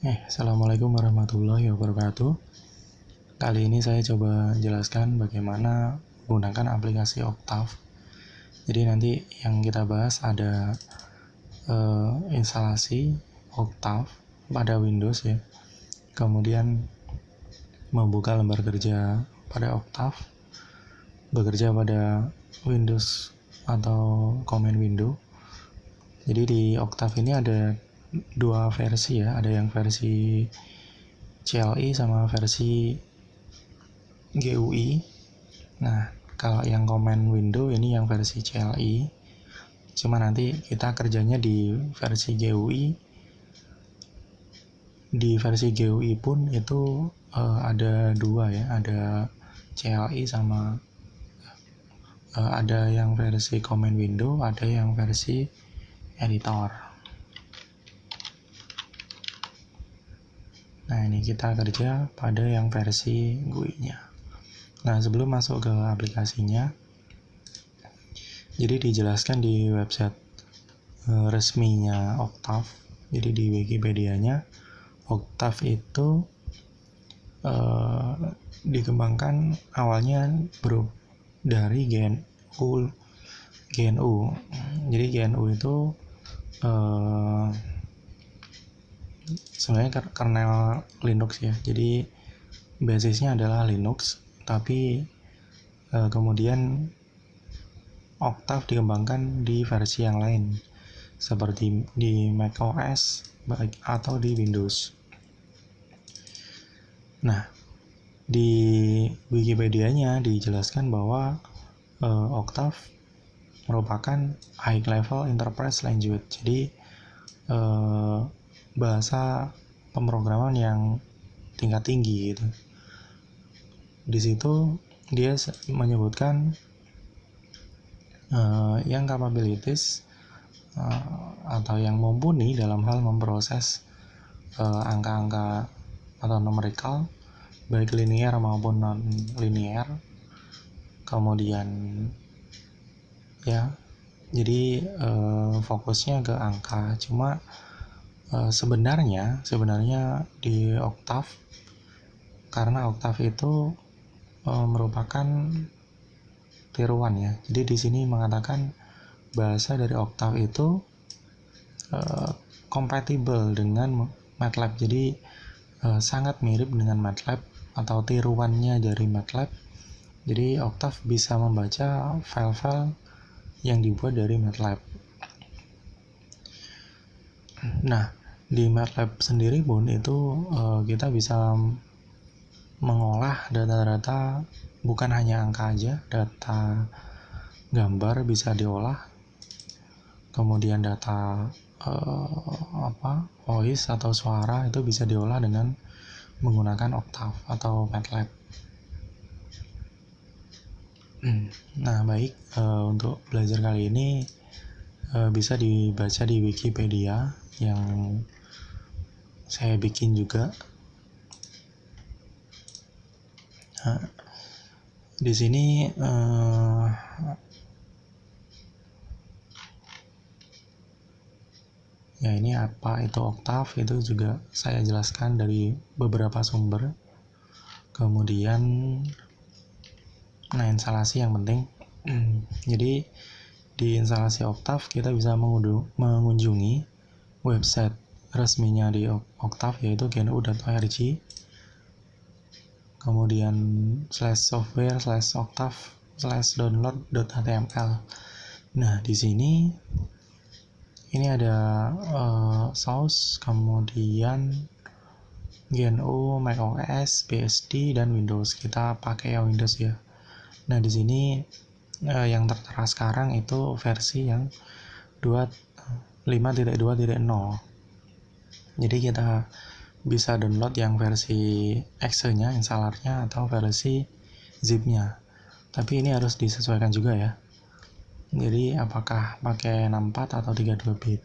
Assalamualaikum warahmatullahi wabarakatuh. Kali ini saya coba jelaskan bagaimana menggunakan aplikasi Octave. Jadi nanti yang kita bahas ada instalasi Octave pada Windows ya. Kemudian membuka lembar kerja pada Octave, bekerja pada Windows atau command window. Jadi di Octave ini ada dua versi ya, ada yang versi CLI sama versi GUI. Nah, kalau yang command window ini yang versi CLI. Cuma nanti kita kerjanya di versi GUI. Di versi GUI pun itu ada dua ya, ada CLI sama ada yang versi command window, ada yang versi editor. Nah, ini kita kerja pada yang versi GUI-nya. Nah, sebelum masuk ke aplikasinya, jadi dijelaskan di website resminya Octave. Jadi di Wikipedia-nya, Octave itu dikembangkan awalnya dari GNU. Jadi GNU itu sebenarnya kernel Linux ya. Jadi basisnya adalah Linux, tapi kemudian Octave dikembangkan di versi yang lain seperti di macOS atau di Windows. Nah, di Wikipedia-nya dijelaskan bahwa Octave merupakan high level enterprise language. Jadi bahasa pemrograman yang tingkat tinggi gitu. Di situ dia menyebutkan yang capabilities atau yang mumpuni dalam hal memproses angka-angka atau numerical baik linear maupun non linear. Kemudian ya, jadi fokusnya ke angka. Cuma sebenarnya di Octave, karena Octave itu merupakan tiruan ya. Jadi di sini mengatakan bahasa dari Octave itu kompatibel dengan MATLAB. Jadi sangat mirip dengan MATLAB atau tiruannya dari MATLAB. Jadi Octave bisa membaca file-file yang dibuat dari MATLAB. Nah, di MATLAB sendiri pun itu kita bisa mengolah data-data, bukan hanya angka aja, data gambar bisa diolah, kemudian data voice atau suara itu bisa diolah dengan menggunakan Octave atau MATLAB. Nah, baik, untuk belajar kali ini bisa dibaca di Wikipedia yang saya bikin juga. Nah, di sini ya, ini apa itu Octave itu juga saya jelaskan dari beberapa sumber. Kemudian instalasi yang penting. Jadi di instalasi Octave kita bisa mengunjungi website resminya di Octave, yaitu gnu.org. Kemudian /software/octave/download.html. Nah, di sini ini ada source, kemudian GNU, macOS, BSD, dan Windows. Kita pakai yang Windows ya. Nah, di sini yang tertera sekarang itu versi yang 5.2.0. Jadi kita bisa download yang versi exe-nya, installer-nya, atau versi zip-nya. Tapi ini harus disesuaikan juga ya. Jadi apakah pakai 64 atau 32 bit.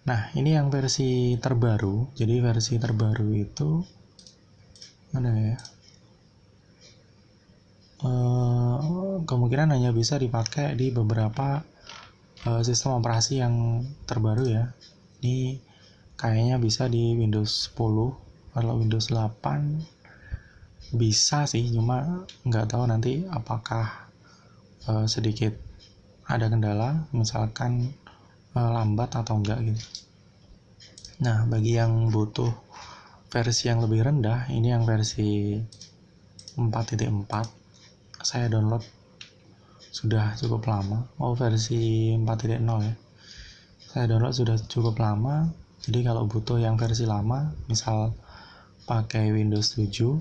Nah, ini yang versi terbaru. Jadi versi terbaru itu mana ya? Kemungkinan hanya bisa dipakai di beberapa sistem operasi yang terbaru ya. Ini kayaknya bisa di Windows 10. Kalau Windows 8 bisa sih, cuma nggak tahu nanti apakah sedikit ada kendala, misalkan lambat atau enggak gitu. Nah, bagi yang butuh versi yang lebih rendah, ini yang versi 4.4, saya download sudah cukup lama. Versi 4.0 ya, saya download sudah cukup lama. Jadi kalau butuh yang versi lama, misal pakai Windows 7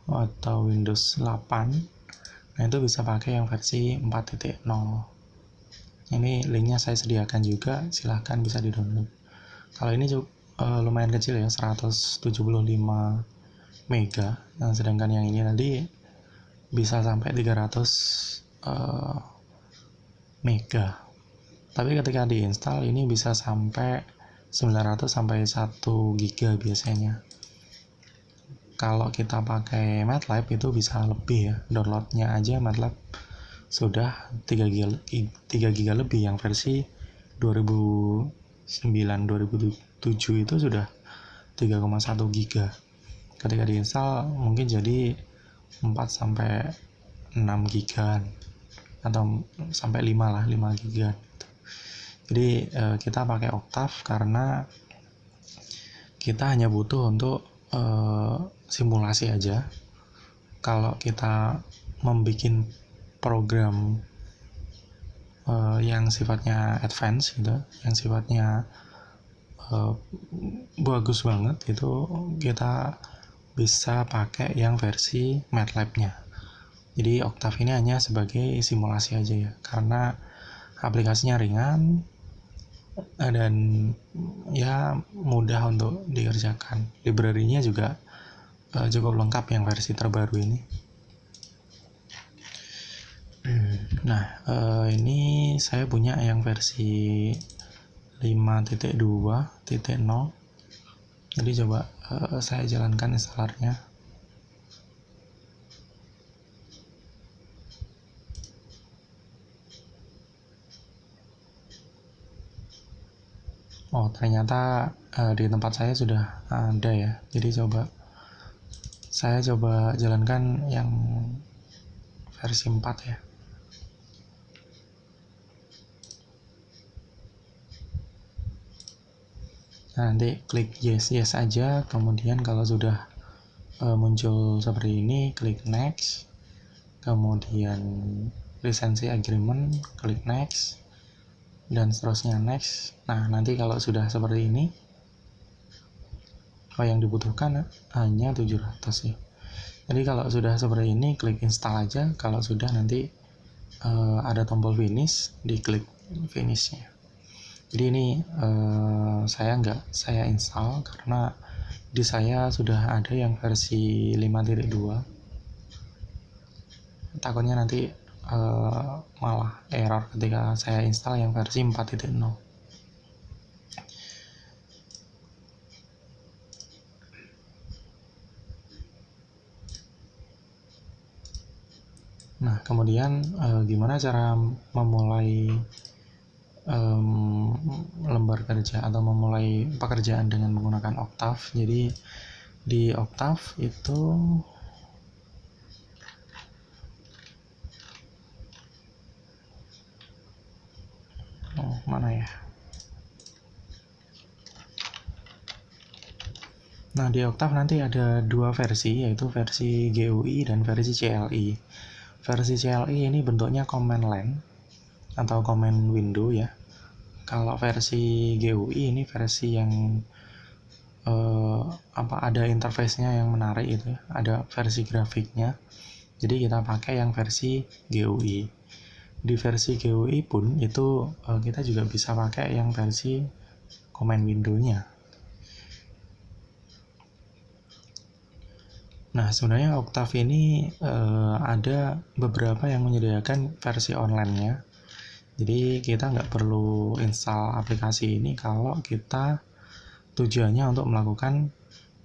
atau Windows 8, nah itu bisa pakai yang versi 4.0. Ini linknya saya sediakan juga, silahkan bisa di download. Kalau ini lumayan kecil ya, 175 mega, sedangkan yang ini tadi bisa sampai 300 mega. Tapi ketika diinstal ini bisa sampai 900 sampai 1 giga biasanya. Kalau kita pakai MATLAB itu bisa lebih ya, downloadnya aja MATLAB sudah 3 giga lebih, yang versi 2009-2007 itu sudah 3,1 giga. Ketika diinstal mungkin jadi 4 sampai 6 giga atau sampai 5 lah, 5 giga. Jadi kita pakai Octave karena kita hanya butuh untuk simulasi aja. Kalau kita membuat program yang sifatnya advance gitu, yang sifatnya bagus banget, itu kita bisa pakai yang versi MATLAB-nya. Jadi Octave ini hanya sebagai simulasi aja ya, karena aplikasinya ringan dan ya mudah untuk dikerjakan. Library-nya juga cukup lengkap yang versi terbaru ini. Nah, ini saya punya yang versi 5.2.0. Jadi coba saya jalankan installernya. Oh, ternyata di tempat saya sudah ada ya. Jadi saya coba jalankan yang versi 4 ya. Nah, nanti klik yes aja, kemudian kalau sudah muncul seperti ini, klik next, kemudian lisensi agreement, klik next, dan seterusnya next. Nah, nanti kalau sudah seperti ini, yang dibutuhkan hanya 700 ya. Jadi kalau sudah seperti ini, klik install aja. Kalau sudah, nanti ada tombol finish, diklik finishnya. Jadi ini saya install karena di saya sudah ada yang versi 5.2. Takutnya nanti malah error ketika saya install yang versi 4.0. Nah, kemudian gimana cara memulai lembar kerja atau memulai pekerjaan dengan menggunakan Octave. Jadi di Octave itu mana ya? Nah, di Octave nanti ada dua versi, yaitu versi GUI dan versi CLI. Versi CLI ini bentuknya command line atau command window ya. Kalau versi GUI ini versi yang ada interface-nya yang menarik itu ya, ada versi grafiknya. Jadi kita pakai yang versi GUI. Di versi GUI pun itu kita juga bisa pakai yang versi command window-nya. Nah, sebenarnya Octave ini ada beberapa yang menyediakan versi online-nya. Jadi kita nggak perlu install aplikasi ini kalau kita tujuannya untuk melakukan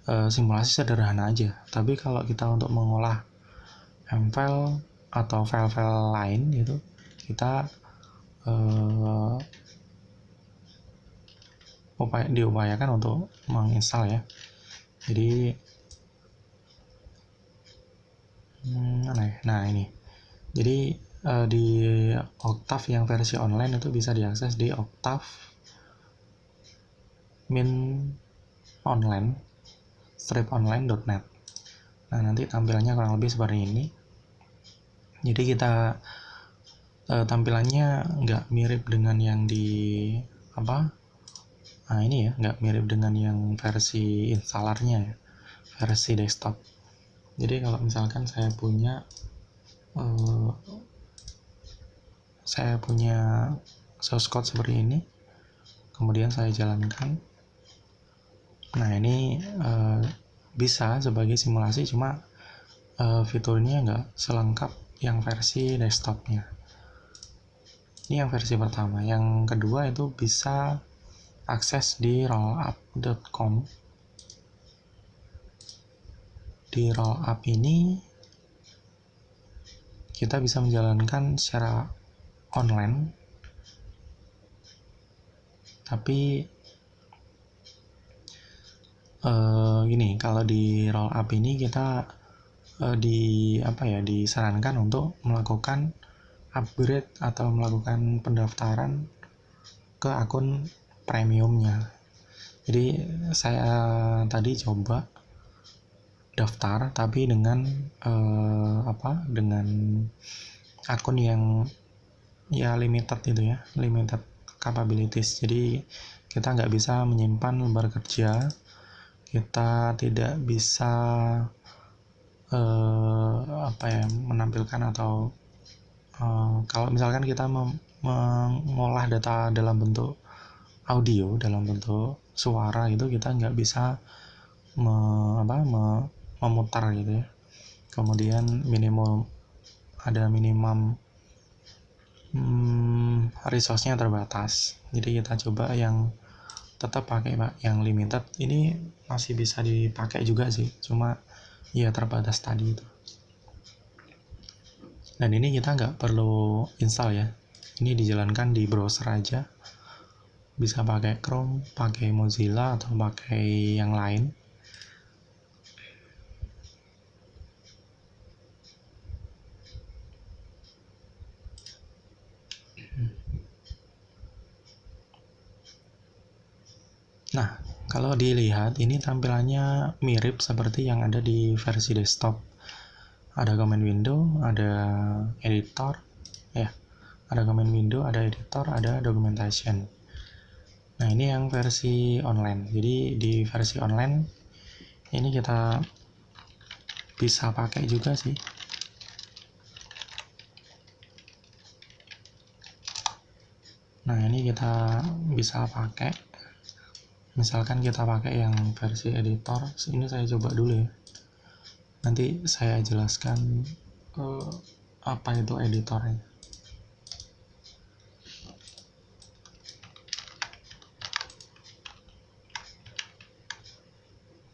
simulasi sederhana aja. Tapi kalau kita untuk mengolah file atau file-file lain itu kita diupayakan untuk menginstal ya. Jadi nah ini, jadi di Octave yang versi online itu bisa diakses di Octave min online striponline.net. Nah, nanti tampilannya kurang lebih seperti ini. Jadi kita tampilannya nggak mirip dengan yang di nah ini ya, nggak mirip dengan yang versi installernya ya, versi desktop. Jadi kalau misalkan saya punya source code seperti ini, kemudian saya jalankan. Nah, ini bisa sebagai simulasi, cuma fiturnya nggak selengkap yang versi desktopnya. Ini yang versi pertama. Yang kedua itu bisa akses di rollup.com. Di rollup ini kita bisa menjalankan secara online, tapi gini, kalau di rollup ini kita disarankan untuk melakukan upgrade atau melakukan pendaftaran ke akun premiumnya. Jadi saya tadi coba daftar tapi dengan dengan akun yang ya limited itu ya, limited capabilities. Jadi kita nggak bisa menyimpan lembar kerja, kita tidak bisa menampilkan atau kalau misalkan kita mengolah data dalam bentuk audio, dalam bentuk suara gitu, kita nggak bisa memutar gitu ya. Kemudian ada minimum resource-nya terbatas. Jadi kita coba yang tetap pakai yang limited. Ini masih bisa dipakai juga sih, cuma ya terbatas tadi itu. Dan ini kita nggak perlu install ya, ini dijalankan di browser aja. Bisa pakai Chrome, pakai Mozilla, atau pakai yang lain. Nah, kalau dilihat ini tampilannya mirip seperti yang ada di versi desktop. Ada command window, ada editor, ya. Ada command window, ada editor, ada documentation. Nah, ini yang versi online. Jadi di versi online ini kita bisa pakai juga sih. Nah, ini kita bisa pakai. Misalkan kita pakai yang versi editor, ini saya coba dulu ya. Nanti saya jelaskan apa itu editornya.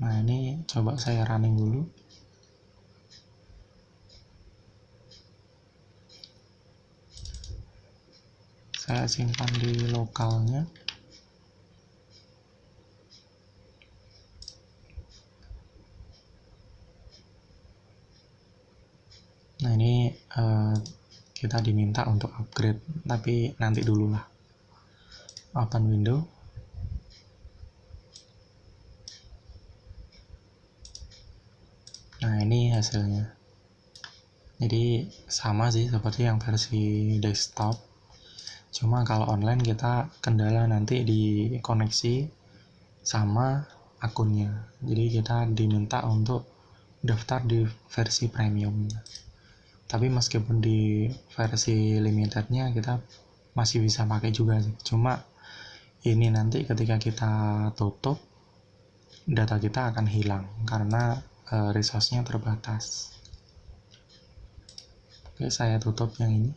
Nah, ini coba saya running dulu. Saya simpan di lokalnya. Nah, ini kita diminta untuk upgrade, tapi nanti dulu lah. Open window. Nah, ini hasilnya. Jadi sama sih seperti yang versi desktop. Cuma kalau online kita kendala nanti di koneksi sama akunnya. Jadi kita diminta untuk daftar di versi premiumnya. Tapi meskipun di versi limitednya kita masih bisa pakai juga sih. Cuma ini nanti ketika kita tutup, data kita akan hilang karena resource-nya terbatas. Oke, saya tutup yang ini.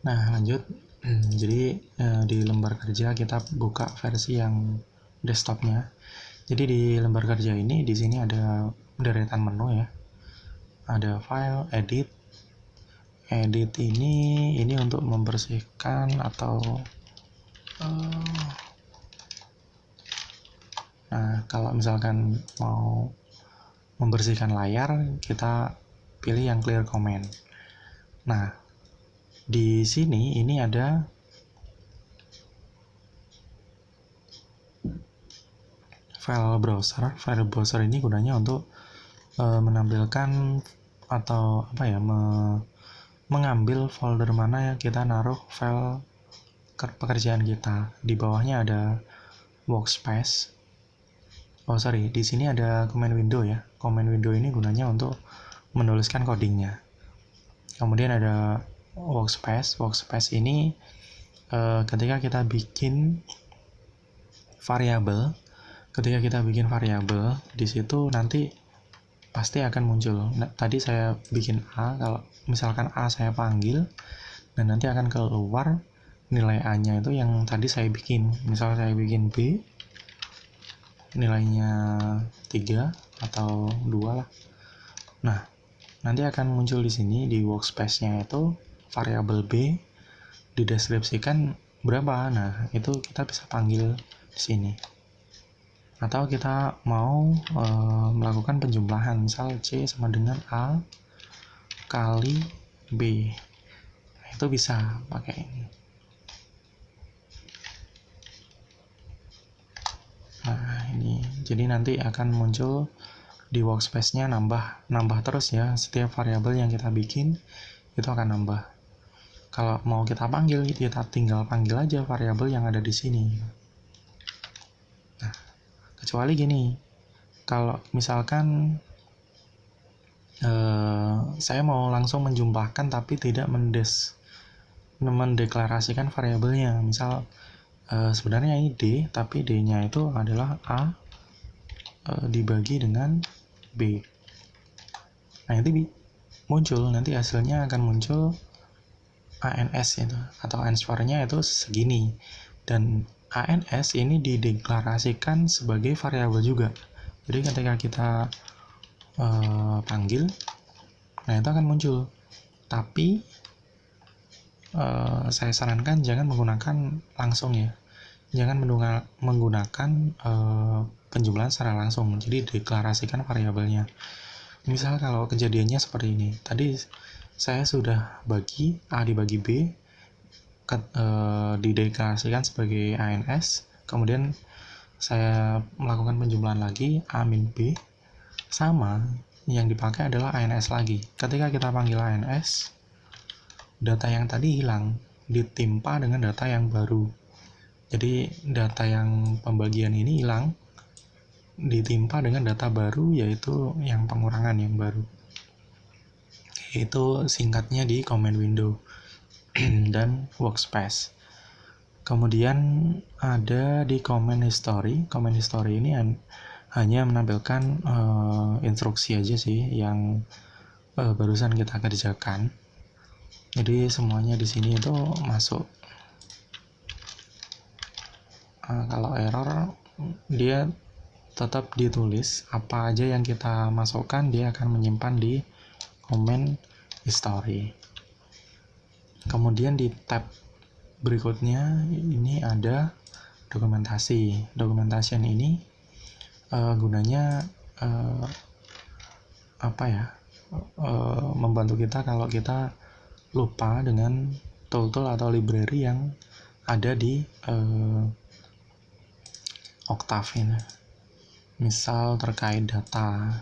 Nah, lanjut. Jadi di lembar kerja kita buka versi yang desktopnya. Jadi di lembar kerja ini di sini ada deretan menu ya. Ada file, edit, edit ini untuk membersihkan atau nah, kalau misalkan mau membersihkan layar, kita pilih yang clear comment. Nah, di sini ini ada file browser. File browser ini gunanya untuk menampilkan atau mengambil folder mana yang kita naruh file pekerjaan kita. Di bawahnya ada workspace. Di sini ada command window ya. Command window ini gunanya untuk menuliskan codingnya. Kemudian ada workspace. Workspace ini ketika kita bikin variabel, di situ nanti pasti akan muncul. Nah, tadi saya bikin A, kalau misalkan A saya panggil, dan nanti akan keluar nilai A-nya itu yang tadi saya bikin. Misal saya bikin B, nilainya 3 atau 2 lah. Nah, nanti akan muncul di sini di workspace-nya itu variabel B dideskripsikan berapa. Nah, itu kita bisa panggil di sini. Atau kita mau melakukan penjumlahan, misal C sama dengan A kali B. Nah, itu bisa pakai ini. Nah, ini jadi nanti akan muncul di workspace-nya nambah terus ya. Setiap variabel yang kita bikin itu akan nambah. Kalau mau kita panggil, kita tinggal panggil aja variabel yang ada di sini. Nah, kecuali gini, kalau misalkan saya mau langsung menjumlahkan tapi tidak mendeklarasikan variabelnya. Misal sebenarnya ini D, tapi D-nya itu adalah A dibagi dengan B. Nah, itu muncul, nanti hasilnya akan muncul ANS itu, atau answer-nya itu segini. Dan ANS ini dideklarasikan sebagai variabel juga. Jadi ketika kita panggil, nah itu akan muncul. Tapi saya sarankan jangan menggunakan langsung ya. Jangan menggunakan penjumlahan secara langsung. Jadi deklarasikan variabelnya. Misal kalau kejadiannya seperti ini. Tadi saya sudah bagi A dibagi B, dideklarasikan sebagai ANS, kemudian saya melakukan penjumlahan lagi A min B, sama yang dipakai adalah ANS lagi. Ketika kita panggil ANS, data yang tadi hilang, ditimpa dengan data yang baru. Jadi data yang pembagian ini hilang, ditimpa dengan data baru, yaitu yang pengurangan yang baru. Itu singkatnya di command window dan workspace. Kemudian ada di command history. Command history ini hanya menampilkan instruksi aja sih yang barusan kita kerjakan. Jadi semuanya di sini itu masuk. Kalau error, dia tetap ditulis apa aja yang kita masukkan, dia akan menyimpan di command history. Kemudian di tab berikutnya ini ada dokumentasi. Documentation ini gunanya membantu kita kalau kita lupa dengan tool-tool atau library yang ada di Octave ini. Misal terkait data,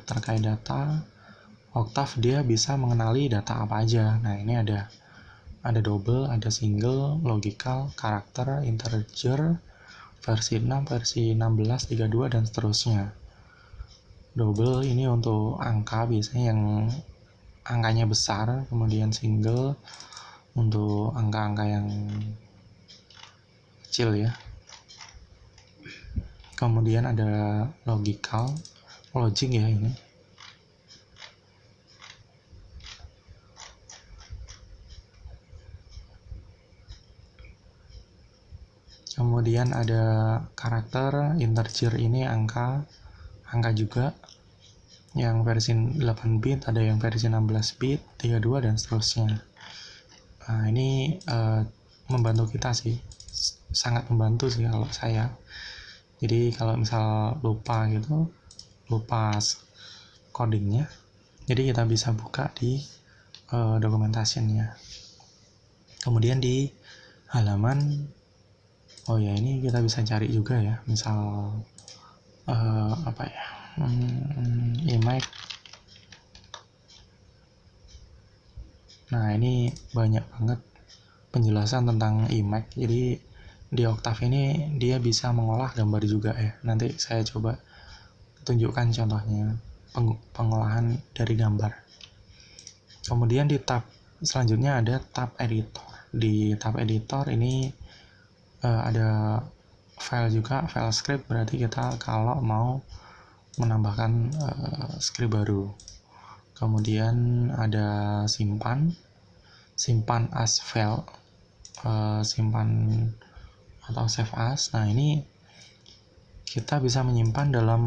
Octave dia bisa mengenali data apa aja. Nah, ini ada double, ada single, logical, karakter, integer, versi 6, versi 16, 32, dan seterusnya. Double ini untuk angka, biasanya yang angkanya besar, kemudian single untuk angka-angka yang kecil ya. Kemudian ada logical, logic ya ini. Kemudian ada karakter, integer ini angka juga. Yang versi 8 bit, ada yang versi 16 bit, 32, dan seterusnya. Nah, ini membantu kita sih, sangat membantu sih kalau saya. Jadi kalau misal lupa gitu, lupa codingnya, jadi kita bisa buka di documentation-nya. Kemudian di halaman, oh ya ini kita bisa cari juga ya, misal apa ya, Emacs. Nah ini banyak banget penjelasan tentang Emacs. Jadi di Octave ini dia bisa mengolah gambar juga ya. Nanti saya coba tunjukkan contohnya pengolahan dari gambar. Kemudian di tab selanjutnya ada tab editor. Di tab editor ini ada file juga, file script, berarti kita kalau mau menambahkan script baru. Kemudian ada simpan as file, simpan atau save as. Nah ini kita bisa menyimpan dalam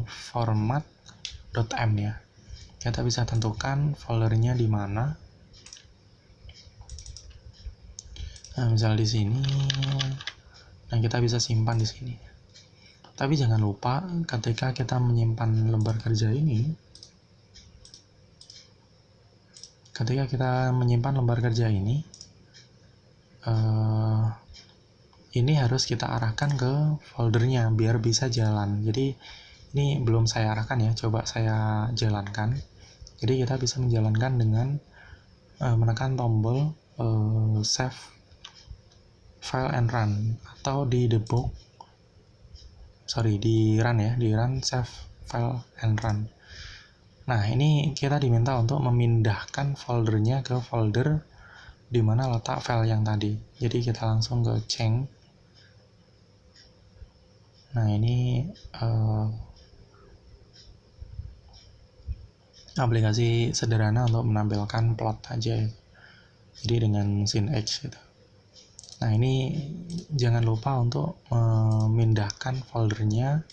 format .m ya. Kita bisa tentukan foldernya di mana. Nah, misal di sini, nah kita bisa simpan di sini. Tapi jangan lupa ketika kita menyimpan lembar kerja ini, ini harus kita arahkan ke foldernya biar bisa jalan. Jadi ini belum saya arahkan ya, coba saya jalankan. Jadi kita bisa menjalankan dengan menekan tombol save file and run, atau di run save file and run. Nah ini kita diminta untuk memindahkan foldernya ke folder di mana letak file yang tadi. Jadi kita langsung ke change. Nah ini aplikasi sederhana untuk menampilkan plot aja ya. Jadi dengan SYNX gitu. Nah ini jangan lupa untuk memindahkan foldernya,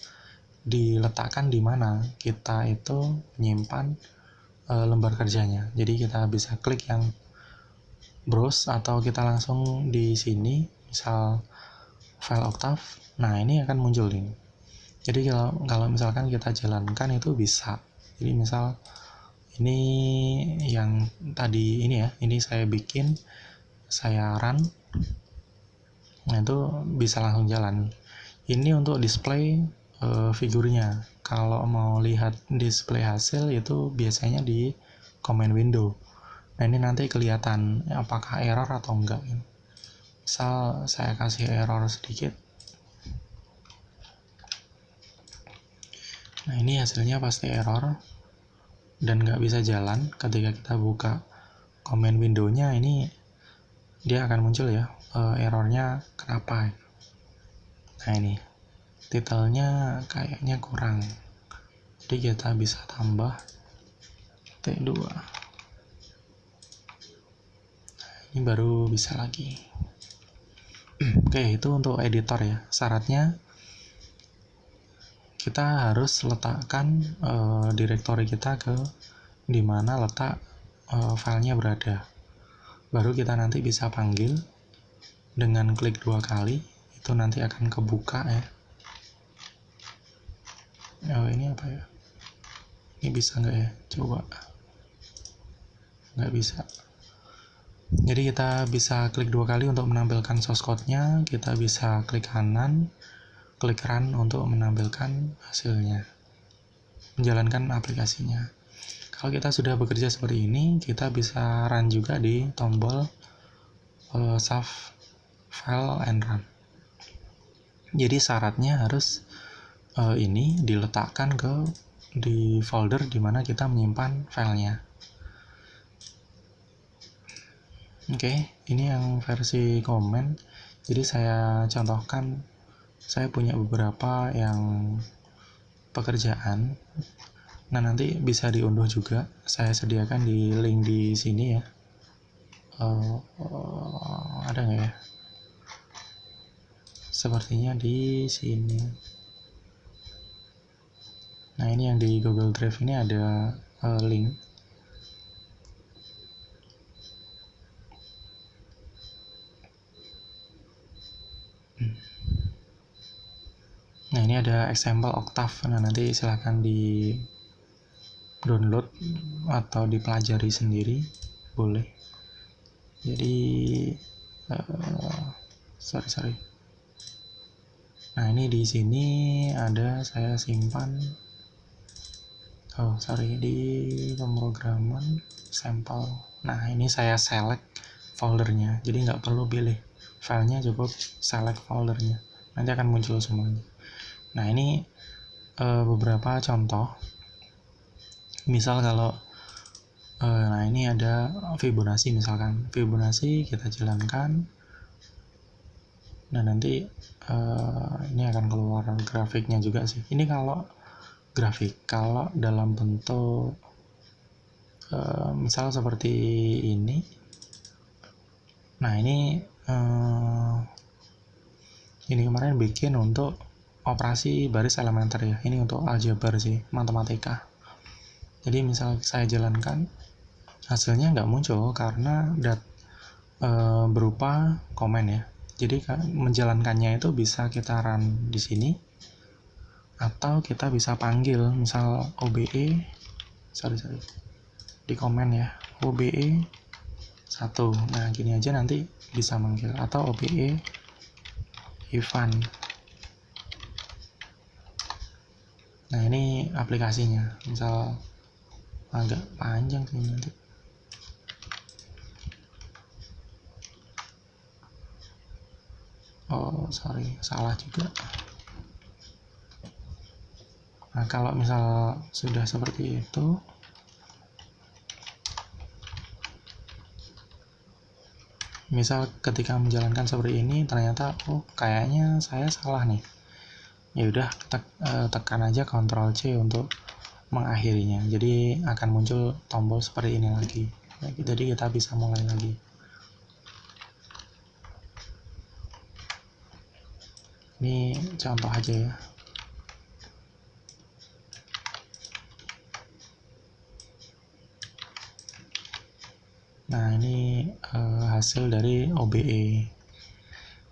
diletakkan di mana kita itu menyimpan lembar kerjanya. Jadi kita bisa klik yang browse, atau kita langsung di sini misal file Octave. Nah ini akan muncul ini. Jadi kalau misalkan kita jalankan itu bisa. Jadi misal ini yang tadi ini ya, ini saya bikin, saya run, nah itu bisa langsung jalan. Ini untuk display figurnya. Kalau mau lihat display hasil itu biasanya di command window. Nah ini nanti kelihatan apakah error atau enggak. Misal saya kasih error sedikit. Nah ini hasilnya pasti error dan nggak bisa jalan. Ketika kita buka command window-nya, ini dia akan muncul ya, errornya kenapa. Nah ini titelnya kayaknya kurang, jadi kita bisa tambah T2. Ini baru bisa lagi. Oke, itu untuk editor ya. Syaratnya kita harus letakkan direktori kita ke dimana letak filenya berada. Baru kita nanti bisa panggil dengan klik 2 kali, itu nanti akan kebuka ya. Oh ini apa ya? Ini bisa nggak ya? Coba. Nggak bisa. Jadi kita bisa klik 2 kali untuk menampilkan source code-nya. Kita bisa klik kanan, klik run untuk menampilkan hasilnya, menjalankan aplikasinya. Kalau kita sudah bekerja seperti ini, kita bisa run juga di tombol save file and run. Jadi syaratnya harus ini diletakkan di folder di mana kita menyimpan filenya. Oke, ini yang versi komen. Jadi saya contohkan, saya punya beberapa yang pekerjaan. Nah nanti bisa diunduh juga. Saya sediakan di link di sini ya. Ada nggak ya? Sepertinya di sini. Nah ini yang di Google Drive ini ada link. Nah, ini ada example Octave. Nah, nanti silahkan di download atau dipelajari sendiri, boleh. Jadi sorry. Nah, ini di sini ada saya simpan. Di pemrograman sampel. Nah, ini saya select foldernya. Jadi nggak perlu pilih filenya, cukup select foldernya. Nanti akan muncul semuanya. Nah, ini beberapa contoh. Misal kalau nah, ini ada Fibonacci misalkan. Fibonacci kita jalankan. Nah, nanti ini akan keluar grafiknya juga sih. Ini kalau grafik, kalau dalam bentuk misal seperti ini. Nah, ini kemarin bikin untuk operasi baris elementer ya. Ini untuk aljabar sih, matematika. Jadi misal saya jalankan, hasilnya nggak muncul karena berupa komen ya. Jadi menjalankannya itu bisa kita run di sini, atau kita bisa panggil misal OBE di komen ya, OBE 1. Nah, gini aja nanti bisa manggil, atau OBE Ivan. Nah, ini aplikasinya. Misal agak panjang sih nanti. Salah juga. Nah, kalau misal sudah seperti itu, misal ketika menjalankan seperti ini ternyata kayaknya saya salah nih, ya udah tekan aja Ctrl C untuk mengakhirinya. Jadi akan muncul tombol seperti ini lagi. Jadi kita bisa mulai lagi. Ini contoh aja ya. Nah, ini hasil dari OBE.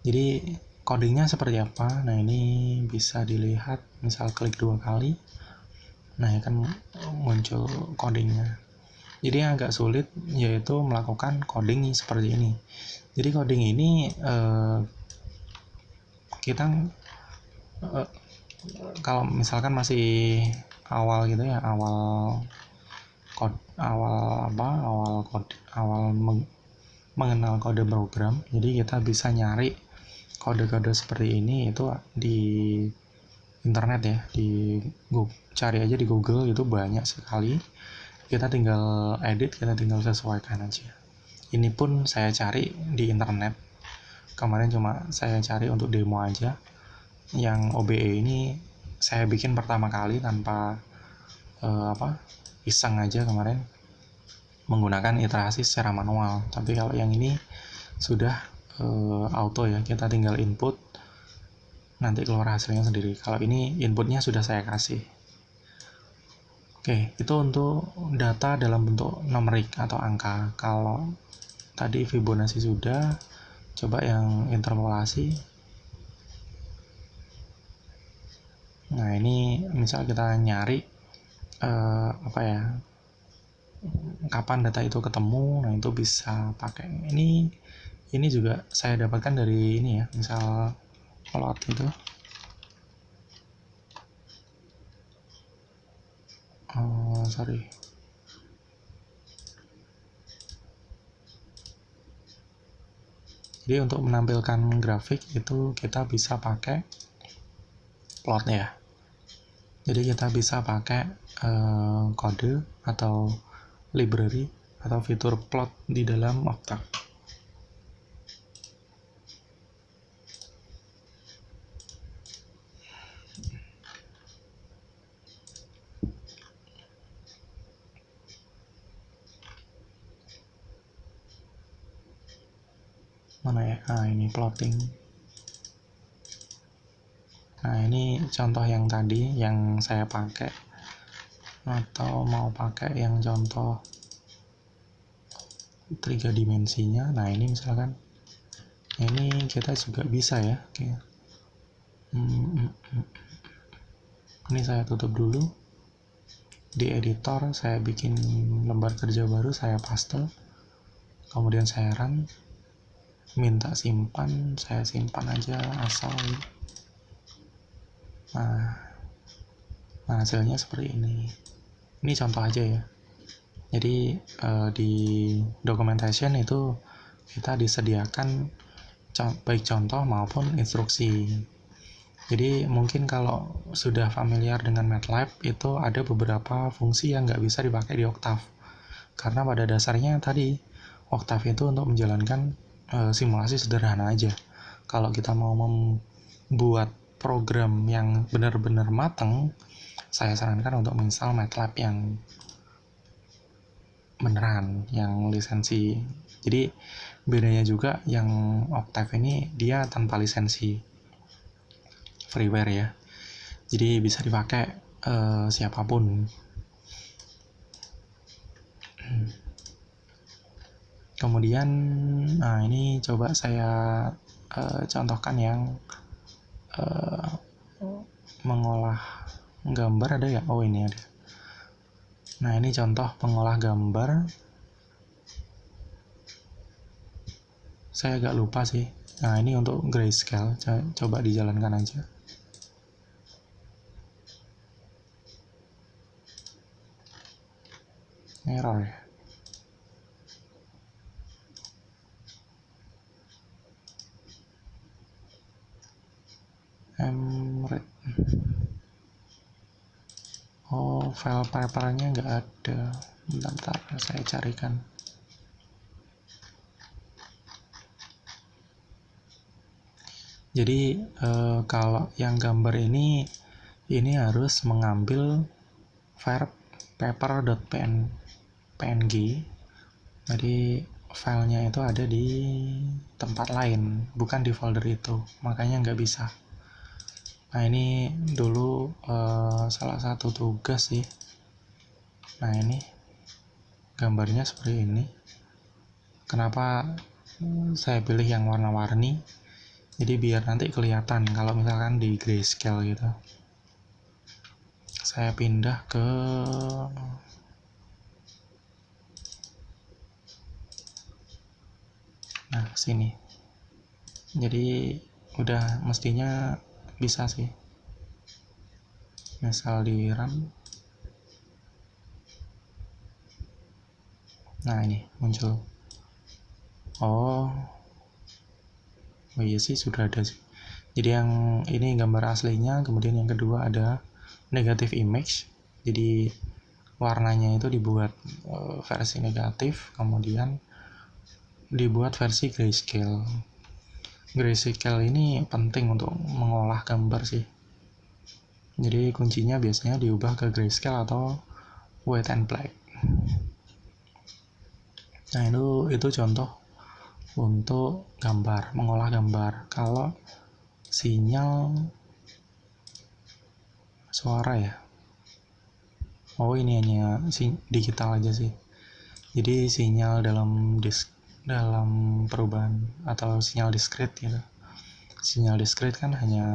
Jadi codingnya seperti apa? Nah, ini bisa dilihat, misal klik 2 kali. Nah, akan muncul codingnya. Jadi yang agak sulit yaitu melakukan coding seperti ini. Jadi coding ini kita kalau misalkan masih awal gitu ya, awal mengenal kode program, jadi kita bisa nyari kode-kode seperti ini itu di internet ya, cari aja di Google, itu banyak sekali. Kita tinggal edit, kita tinggal sesuaikan aja. Ini pun saya cari di internet, kemarin cuma saya cari untuk demo aja. Yang OBE ini saya bikin pertama kali tanpa iseng aja kemarin, menggunakan iterasi secara manual. Tapi kalau yang ini sudah auto ya, kita tinggal input, nanti keluar hasilnya sendiri. Kalau ini inputnya sudah saya kasih. Oke, itu untuk data dalam bentuk numerik atau angka. Kalau tadi Fibonacci sudah, coba yang interpolasi. Nah, ini misal kita nyari kapan data itu ketemu. Nah, itu bisa pakai ini juga saya dapatkan dari ini ya, misal plot itu. Jadi untuk menampilkan grafik itu kita bisa pakai plot ya. Jadi kita bisa pakai kode atau library atau fitur plot di dalam Octave. Mana ya? Ini plotting. Nah, ini contoh yang tadi yang saya pakai, atau mau pakai yang contoh 3 dimensinya. Nah, ini misalkan ini kita juga bisa ya. Oke. Ini saya tutup dulu. Di editor saya bikin lembar kerja baru, saya paste, kemudian saya run, minta simpan, saya simpan aja asal. Nah hasilnya seperti ini. Ini contoh aja ya. Jadi di documentation itu kita disediakan baik contoh maupun instruksi. Jadi mungkin kalau sudah familiar dengan MATLAB, itu ada beberapa fungsi yang nggak bisa dipakai di Octave. Karena pada dasarnya tadi, Octave itu untuk menjalankan simulasi sederhana aja. Kalau kita mau membuat program yang benar-benar matang, saya sarankan untuk menginstal MATLAB yang beneran, yang lisensi. Jadi bedanya juga yang Octave ini dia tanpa lisensi, freeware ya, jadi bisa dipakai siapapun. Kemudian nah ini coba saya contohkan yang mengolah gambar. Ada ya? Oh ini ada. Nah ini contoh pengolah gambar, saya agak lupa sih. Nah ini untuk grayscale, coba dijalankan aja. Error ya. Emret. Oh, file papernya nggak ada. Bentar, saya carikan. Jadi kalau yang gambar ini harus mengambil file paper.png. Jadi filenya itu ada di tempat lain, bukan di folder itu, makanya nggak bisa. Nah ini dulu salah satu tugas sih. Nah ini gambarnya seperti ini. Kenapa saya pilih yang warna-warni? Jadi biar nanti kelihatan kalau misalkan di grayscale gitu. Saya pindah ke sini. Jadi udah mestinya bisa sih. Misal di run. Nah ini muncul. Oh iya sih, sudah ada sih. Jadi yang ini gambar aslinya, kemudian yang kedua ada negative image. Jadi warnanya itu dibuat versi negatif, kemudian dibuat versi grayscale. Grayscale ini penting untuk mengolah gambar sih. Jadi kuncinya biasanya diubah ke grayscale atau white and black. Nah itu contoh untuk gambar, mengolah gambar. Kalau sinyal suara ya, oh ini hanya digital aja sih. Jadi sinyal dalam perubahan atau sinyal diskrit gitu. Sinyal diskrit kan hanya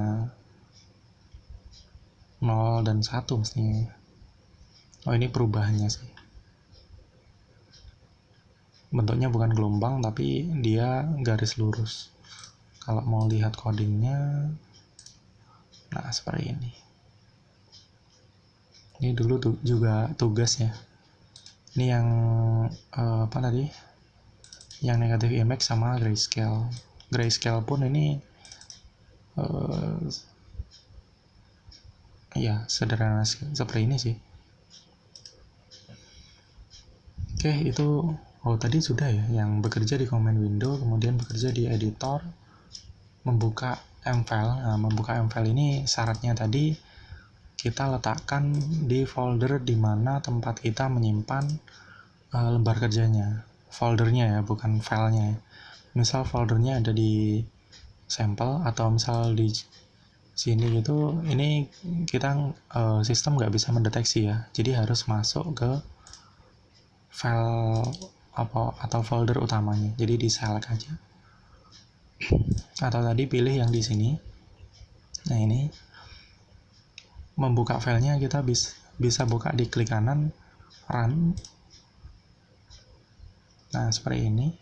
0 dan 1 mestinya. Oh ini perubahannya sih. Bentuknya bukan gelombang tapi dia garis lurus. Kalau mau lihat codingnya, nah seperti ini. Ini dulu juga tugas ya. Ini yang apa tadi? Yang negative image sama grayscale. Grayscale pun ini ya sederhana seperti ini sih. Oke, itu tadi sudah ya, yang bekerja di command window, kemudian bekerja di editor, membuka mfile. Nah, membuka mfile ini syaratnya tadi kita letakkan di folder di mana tempat kita menyimpan lembar kerjanya. Foldernya ya, bukan filenya ya. Misal foldernya ada di sampel atau misal di sini gitu, ini kita sistem nggak bisa mendeteksi ya. Jadi harus masuk ke file atau folder utamanya. Jadi di select aja. Atau tadi pilih yang di sini. Nah ini membuka filenya kita bisa buka di klik kanan run. Nah, seperti ini.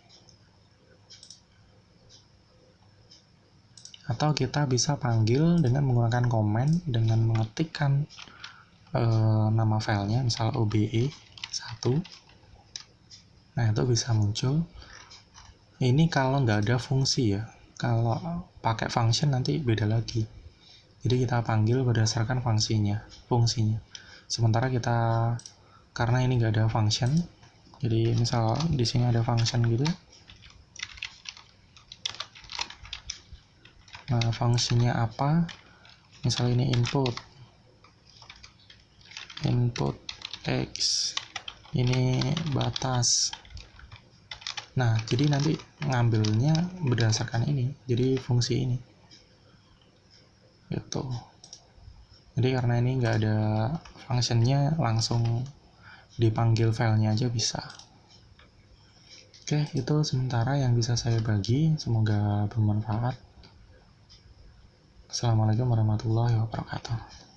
Atau kita bisa panggil dengan menggunakan komen, dengan mengetikkan nama filenya, misal OBE 1. Nah, itu bisa muncul. Ini kalau nggak ada fungsi ya. Kalau pakai function nanti beda lagi. Jadi kita panggil berdasarkan fungsinya. Sementara karena ini nggak ada function, jadi misal di sini ada function gitu. Nah, fungsinya apa? Misal ini input X, ini batas. Nah, jadi nanti ngambilnya berdasarkan ini, jadi fungsi ini gitu. Jadi karena ini nggak ada functionnya, langsung dipanggil filenya aja bisa. Oke, itu sementara yang bisa saya bagi, semoga bermanfaat. Assalamualaikum warahmatullahi wabarakatuh.